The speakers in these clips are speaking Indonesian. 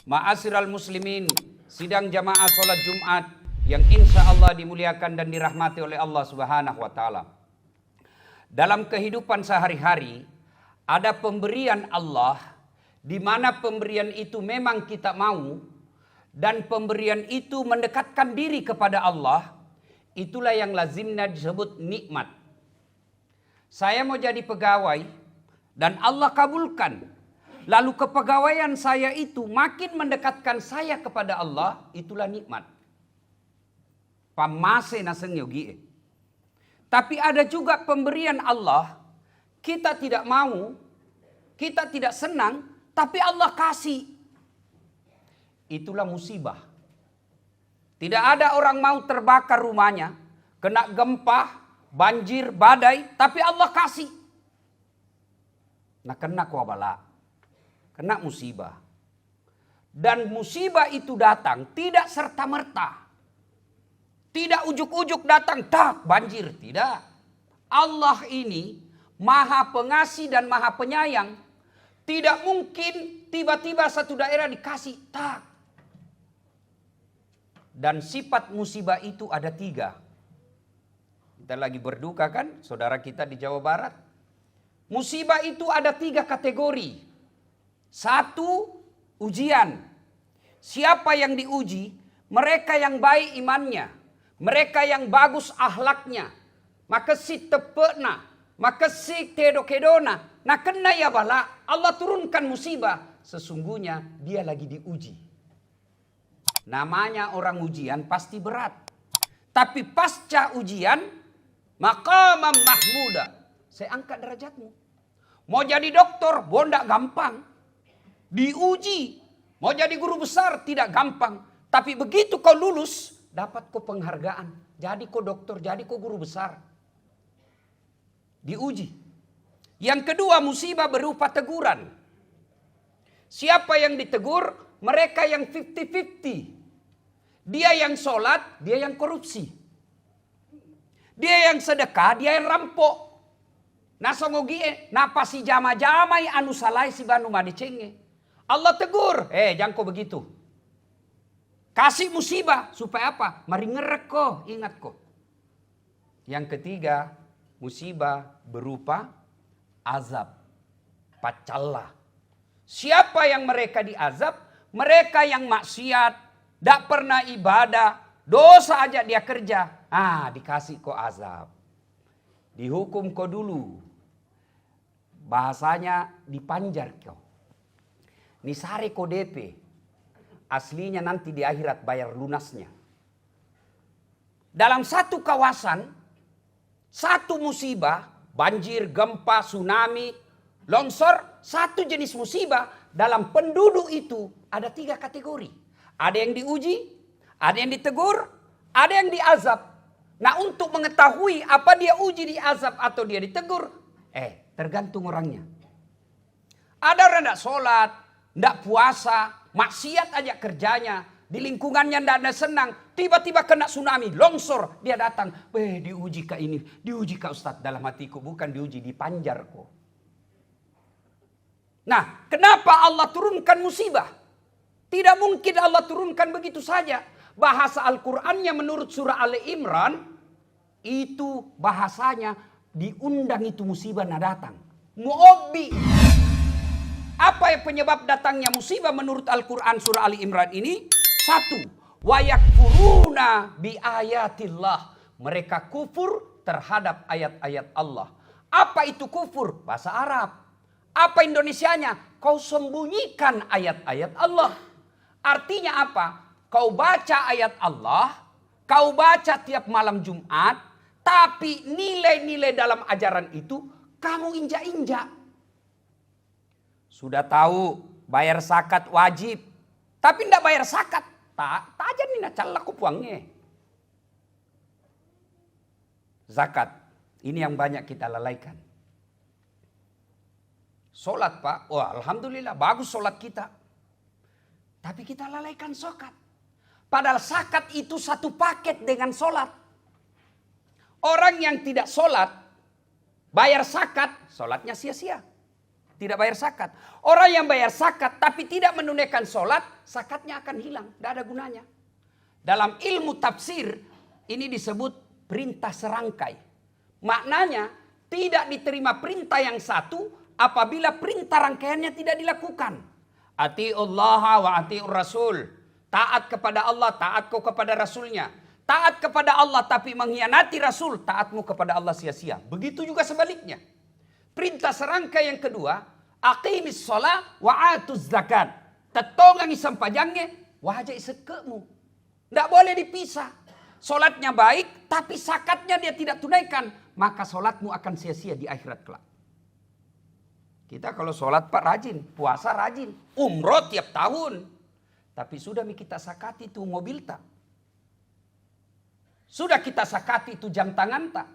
Ma'asyiral muslimin, sidang jamaah sholat Jumat yang insya Allah dimuliakan dan dirahmati oleh Allah Subhanahu wa Ta'ala. Dalam kehidupan sehari-hari, ada pemberian Allah, di mana pemberian itu memang kita mau, dan pemberian itu mendekatkan diri kepada Allah. Itulah yang lazimnya disebut nikmat. Saya mau jadi pegawai, dan Allah kabulkan. Lalu kepegawaian saya itu makin mendekatkan saya kepada Allah, itulah nikmat. Pamase naseng yogi. Tapi ada juga pemberian Allah, kita tidak mau, kita tidak senang, tapi Allah kasih. Itulah musibah. Tidak ada orang mau terbakar rumahnya, kena gempa, banjir, badai, tapi Allah kasih. Nah kena kuabala. Kena musibah. Dan musibah itu datang tidak serta-merta. Tidak ujuk-ujuk datang, tak banjir. Tidak. Allah ini maha pengasih dan maha penyayang. Tidak mungkin tiba-tiba satu daerah dikasih, tak. Dan sifat musibah itu ada 3. Kita lagi berduka kan, saudara kita di Jawa Barat. Musibah itu ada 3 kategori. 1, ujian. Siapa yang diuji? Mereka yang baik imannya. Mereka yang bagus akhlaknya. Maka si tepena. Maka si tedo-kedona. Nah kena ya bala. Allah turunkan musibah. Sesungguhnya dia lagi diuji. Namanya orang ujian pasti berat. Tapi pasca ujian, maqamam mahmuda. Saya angkat derajatmu. Mau jadi dokter, bondak gampang. Diuji. Mau jadi guru besar tidak gampang. Tapi begitu kau lulus, dapat kau penghargaan. Jadi kau dokter, jadi kau guru besar. Diuji. Yang kedua musibah berupa teguran. Siapa yang ditegur? Mereka yang 50-50. Dia yang sholat, dia yang korupsi. Dia yang sedekah, dia yang rampok. Nasongogie, napasi jama-jamai anu salai si banu madicenge. Allah tegur, jangan kau begitu. Kasih musibah, supaya apa? Mari ngerek kau, ingat kau. Yang ketiga, musibah berupa azab. Pacallah. Siapa yang mereka diazab? Mereka yang maksiat, tidak pernah ibadah, dosa aja dia kerja. Dikasih kau azab. Dihukum kau dulu. Bahasanya dipanjar kau. Nisare kau DP. Aslinya nanti di akhirat bayar lunasnya. Dalam satu kawasan, satu musibah, banjir, gempa, tsunami, longsor, satu jenis musibah. Dalam penduduk itu ada 3 kategori. Ada yang diuji, ada yang ditegur, ada yang diazab. Nah untuk mengetahui apa dia uji, diazab atau dia ditegur, tergantung orangnya. Ada orang tidak sholat, tidak puasa, maksiat aja kerjanya. Di lingkungannya tidak ada senang. Tiba-tiba kena tsunami, longsor. Dia datang, diuji kak ini, diuji kak Ustadz. Dalam hatiku bukan diuji, dipanjar kok. Nah, kenapa Allah turunkan musibah? Tidak mungkin Allah turunkan begitu saja. Bahasa Al-Qur'annya menurut surah Ali Imran, itu bahasanya diundang itu musibah nah datang. Mu'obbi. Apa yang penyebab datangnya musibah menurut Al-Quran surah Ali Imran ini? 1. Wa yakfuruna bi ayatillah. Mereka kufur terhadap ayat-ayat Allah. Apa itu kufur? Bahasa Arab. Apa Indonesianya? Kau sembunyikan ayat-ayat Allah. Artinya apa? Kau baca ayat Allah, kau baca tiap malam Jumat, tapi nilai-nilai dalam ajaran itu kamu injak-injak. Sudah tahu bayar zakat wajib, tapi tidak bayar zakat. Tak aja nih nacalak kupuangnya. Zakat, ini yang banyak kita lalaikan. Solat Pak, alhamdulillah bagus solat kita. Tapi kita lalaikan zakat. Padahal zakat itu satu paket dengan solat. Orang yang tidak solat, bayar zakat, solatnya sia-sia. tidak bayar zakat. Orang yang bayar zakat tapi tidak menunaikan sholat, zakatnya akan hilang, tidak ada gunanya. Dalam ilmu tafsir, ini disebut perintah serangkai. Maknanya, tidak diterima perintah yang satu apabila perintah rangkaiannya tidak dilakukan. Ati'ullaha wa ati'ur rasul. Taat kepada Allah, taat kau kepada Rasulnya. Taat kepada Allah tapi mengkhianati Rasul, taatmu kepada Allah sia-sia. Begitu juga sebaliknya. Perintah serangkai yang kedua, aqimis sholat wa atuz zakat. Tetongang isam pajangnya, wajah isekemu. Tidak boleh dipisah. Sholatnya baik, tapi zakatnya dia tidak tunaikan. Maka sholatmu akan sia-sia di akhirat kelak. Kita kalau sholat Pak rajin, puasa rajin, umroh tiap tahun. Tapi sudah kita zakati itu mobil tak. Sudah kita zakati itu jam tangan tak.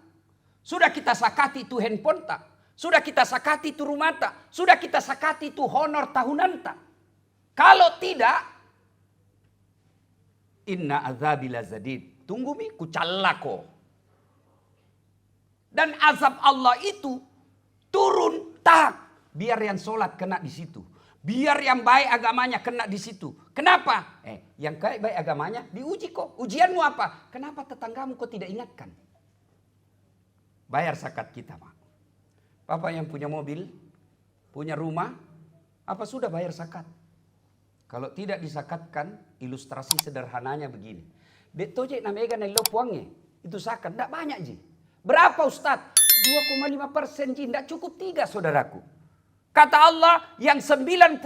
Sudah kita zakati itu handphone tak. Sudah kita zakati itu rumah tak. Sudah kita zakati itu honor tahunan tak. Kalau tidak, inna azabi lazadid. Tunggu mi kucallako. Dan azab Allah itu turun tak. Biar yang sholat kena di situ. Biar yang baik agamanya kena di situ. Kenapa? Yang baik agamanya diuji kok. Ujianmu apa? Kenapa tetanggamu kok tidak ingatkan? Bayar zakat kita, Pak. Bapak yang punya mobil, punya rumah, apa sudah bayar zakat? Kalau tidak disakatkan, ilustrasi sederhananya begini. Dek toje namanya nelo puangnya, itu zakat, tidak banyak ji. Berapa Ustadz? 2,5% ji, tidak cukup 3 saudaraku. Kata Allah yang 97,5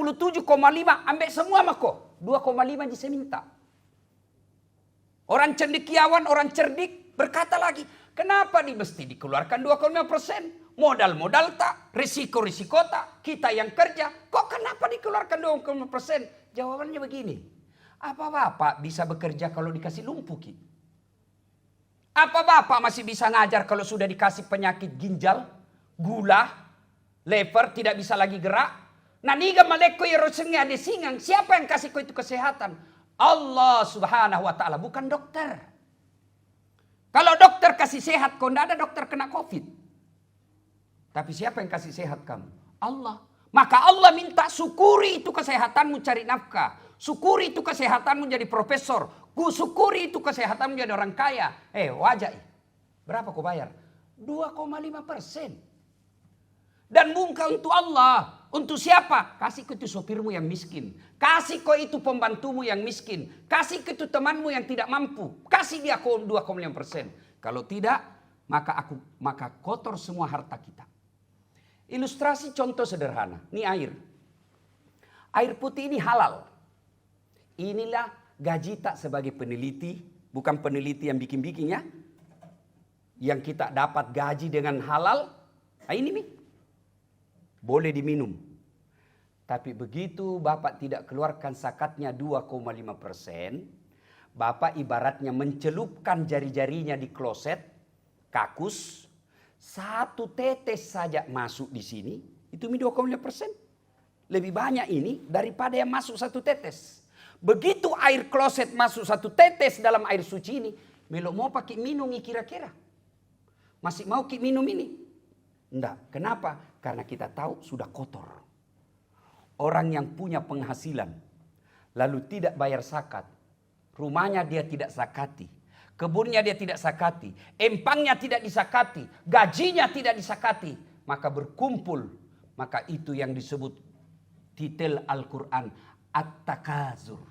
ambil semua mako. 2,5 ji saya minta. Orang cendekiawan, orang cerdik berkata lagi, kenapa mesti dikeluarkan 2,5%? Modal-modal tak, risiko-risiko tak, kita yang kerja, kok kenapa dikeluarkan 2,5%? Jawabannya begini, apa Bapak bisa bekerja kalau dikasih lumpuh Ki? Apa Bapak masih bisa ngajar kalau sudah dikasih penyakit ginjal, gula, lever tidak bisa lagi gerak? Naniga maleko yerosengnya ada singang. Siapa yang kasih kau itu kesehatan? Allah subhanahu wa ta'ala, bukan dokter. Kalau dokter kasih sehat kau, tidak ada dokter kena COVID. Tapi siapa yang kasih sehat kamu? Allah. Maka Allah minta syukuri itu kesehatanmu cari nafkah. Syukuri itu kesehatanmu jadi profesor. Syukuri itu kesehatanmu jadi orang kaya. Wajah. Berapa kau bayar? 2,5%. Dan muka untuk Allah. Untuk siapa? Kasih ke itu sopirmu yang miskin. Kasih ke itu pembantumu yang miskin. Kasih ke itu temanmu yang tidak mampu. Kasih dia 2,5%. Kalau tidak, maka kotor semua harta kita. Ilustrasi contoh sederhana. Ini air. Air putih ini halal. Inilah gaji tak sebagai peneliti. Bukan peneliti yang bikin-bikin ya. Yang kita dapat gaji dengan halal. Ini nih. Boleh diminum. Tapi begitu Bapak tidak keluarkan zakatnya 2,5%. Bapak ibaratnya mencelupkan jari-jarinya di kloset. Kakus. 1 tetes saja masuk di sini. Itu 2,5%. Lebih banyak ini daripada yang masuk 1 tetes. Begitu air kloset masuk 1 tetes dalam air suci ini. Melo mau pakai minum kira-kira. Masih mau minum ini? Enggak. Kenapa? Karena kita tahu sudah kotor. Orang yang punya penghasilan. Lalu tidak bayar zakat. Rumahnya dia tidak zakati. Kebunnya dia tidak zakati. Empangnya tidak disakati. Gajinya tidak disakati. Maka berkumpul. Maka itu yang disebut titel Al-Quran. At-takazur.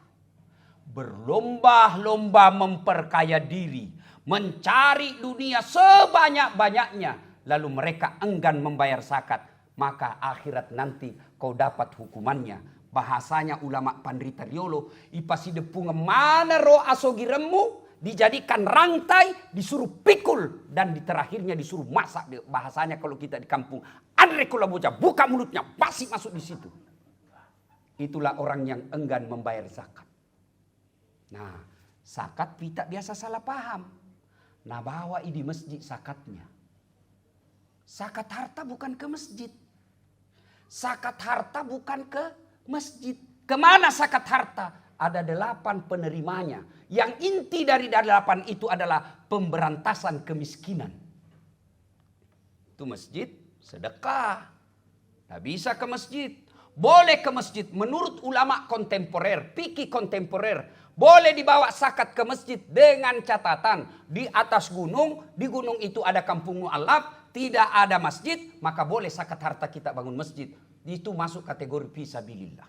Berlomba-lomba memperkaya diri. Mencari dunia sebanyak-banyaknya. Lalu mereka enggan membayar zakat. Maka akhirat nanti kau dapat hukumannya. Bahasanya ulama Pandrita Riolo. Ipasi depung mana roh asogiremu. Dijadikan rantai, disuruh pikul. Dan di terakhirnya disuruh masak. Bahasanya kalau kita di kampung. Andre kula bocah, buka mulutnya. Pasti masuk di situ. Itulah orang yang enggan membayar zakat. Nah, zakat kita biasa salah paham. Nah, bawa di masjid zakatnya. Zakat harta bukan ke masjid. Zakat harta bukan ke masjid. Kemana zakat harta? Ada 8 penerimanya. Yang inti dari 8 itu adalah pemberantasan kemiskinan. Itu masjid, sedekah. Tidak bisa ke masjid. Boleh ke masjid menurut ulama kontemporer, fikih kontemporer. Boleh dibawa zakat ke masjid dengan catatan di atas gunung, di gunung itu ada kampung mu'allaf, tidak ada masjid, maka boleh zakat harta kita bangun masjid. Itu masuk kategori fisabilillah.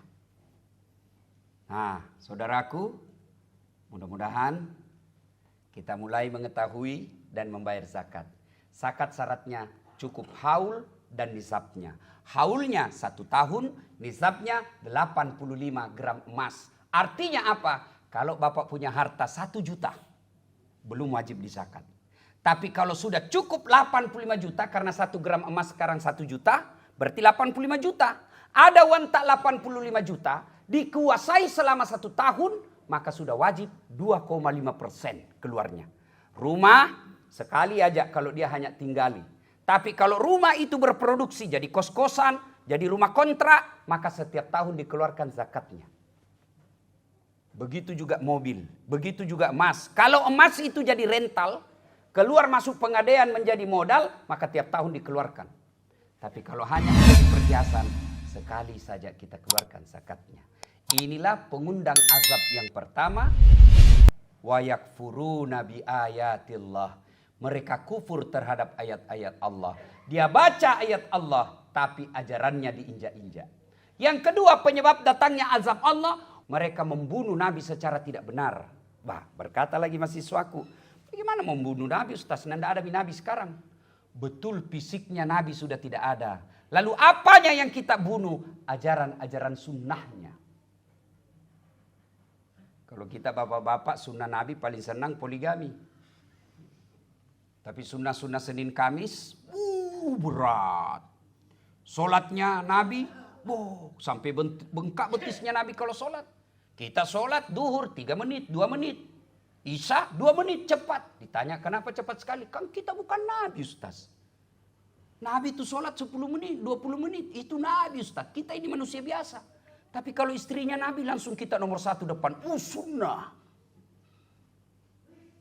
Nah, saudaraku, mudah-mudahan kita mulai mengetahui dan membayar zakat. Zakat syaratnya cukup haul dan nisabnya. Haulnya 1 tahun, nisabnya 85 gram emas. Artinya apa? Kalau Bapak punya harta 1 juta, belum wajib dizakat. Tapi kalau sudah cukup 85 juta, karena 1 gram emas sekarang 1 juta, berarti 85 juta. Ada uang tak 85 juta, dikuasai selama 1 tahun, maka sudah wajib 2,5% keluarnya. Rumah sekali aja kalau dia hanya tinggali. Tapi kalau rumah itu berproduksi jadi kos-kosan, jadi rumah kontrak, maka setiap tahun dikeluarkan zakatnya. Begitu juga mobil, begitu juga emas. Kalau emas itu jadi rental, keluar masuk pengadaian menjadi modal, maka tiap tahun dikeluarkan. Tapi kalau hanya menjadi perhiasan, sekali saja kita keluarkan zakatnya. Inilah pengundang azab yang pertama. Wa yakfuruna bi ayatillah. Mereka kufur terhadap ayat-ayat Allah. Dia baca ayat Allah, tapi ajarannya diinjak-injak. Yang kedua penyebab datangnya azab Allah, mereka membunuh Nabi secara tidak benar. Berkata lagi mahasiswaku, bagaimana membunuh Nabi Ustaz? Tidak ada Nabi sekarang. Betul fisiknya Nabi sudah tidak ada. Lalu apanya yang kita bunuh? Ajaran-ajaran sunnahnya. Kalau kita bapak-bapak sunnah Nabi paling senang poligami. Tapi sunnah-sunnah Senin Kamis, berat. Solatnya Nabi, sampai bengkak betisnya Nabi kalau solat. Kita solat duhur 3 menit, 2 menit. Isya 2 menit cepat. Ditanya kenapa cepat sekali? Kan kita bukan Nabi Ustaz. Nabi itu solat 10 menit, 20 menit. Itu Nabi Ustaz. Kita ini manusia biasa. Tapi kalau istrinya Nabi langsung kita nomor 1 depan. Sunnah.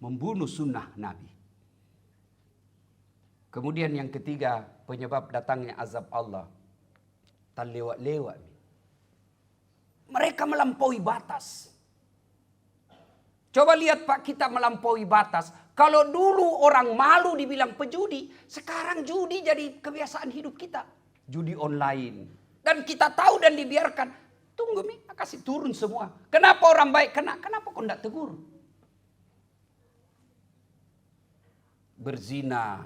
Membunuh sunnah Nabi. Kemudian yang ketiga penyebab datangnya azab Allah. Terlewat-lewat. Mereka melampaui batas. Coba lihat Pak, kita melampaui batas. Kalau dulu orang malu dibilang pejudi, sekarang judi jadi kebiasaan hidup kita. Judi online. Dan kita tahu dan dibiarkan. Tunggu kasih turun semua. Kenapa orang baik kena? Kenapa kau tidak tegur? Berzina,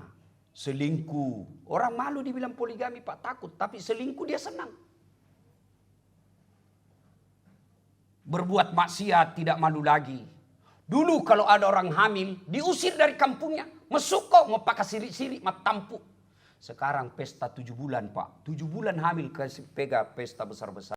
selingkuh. Orang malu dibilang poligami Pak, takut. Tapi selingkuh dia senang. Berbuat maksiat tidak malu lagi. Dulu kalau ada orang hamil, diusir dari kampungnya. Mesuk kok, mau pakai sirik-sirik, mau tampuk. Sekarang pesta 7 bulan Pak. 7 bulan hamil, kasih pesta besar-besar.